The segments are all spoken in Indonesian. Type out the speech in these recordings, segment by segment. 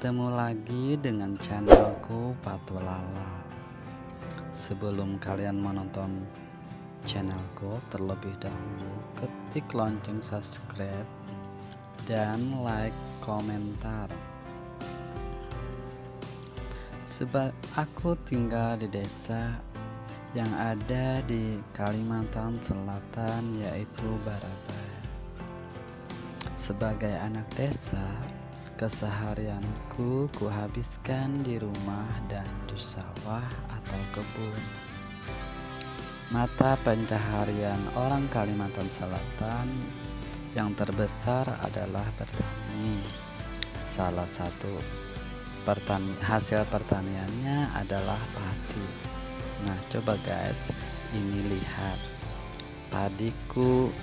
Bertemu lagi dengan channelku Patulala. Sebelum kalian menonton channelku, terlebih dahulu ketik lonceng subscribe dan like komentar. Sebab aku tinggal di desa yang ada di Kalimantan Selatan, yaitu Barabai. Sebagai anak desa, keseharianku kuhabiskan di rumah dan di sawah atau kebun. Mata pencaharian orang Kalimantan Selatan yang terbesar adalah bertani. Salah satu hasil pertaniannya adalah padi. Nah, coba guys, ini lihat padiku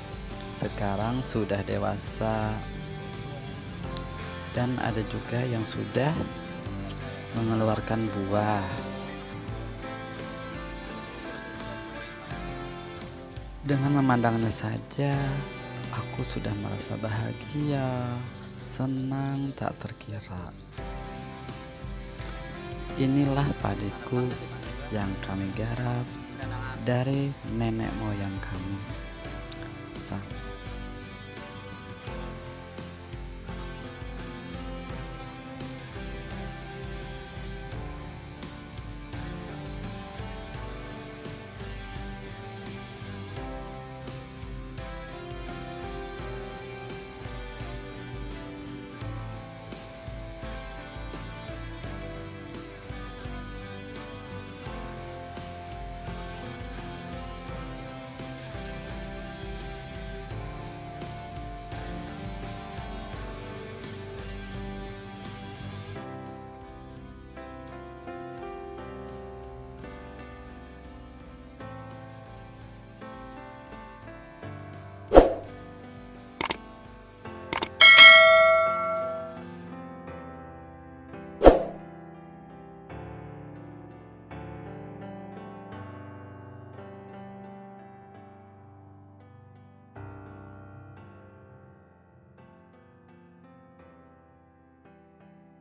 sekarang sudah dewasa, dan ada juga yang sudah mengeluarkan buah. Dengan memandangnya saja aku sudah merasa bahagia, senang tak terkira. Inilah padiku yang kami garap dari nenek moyang kami.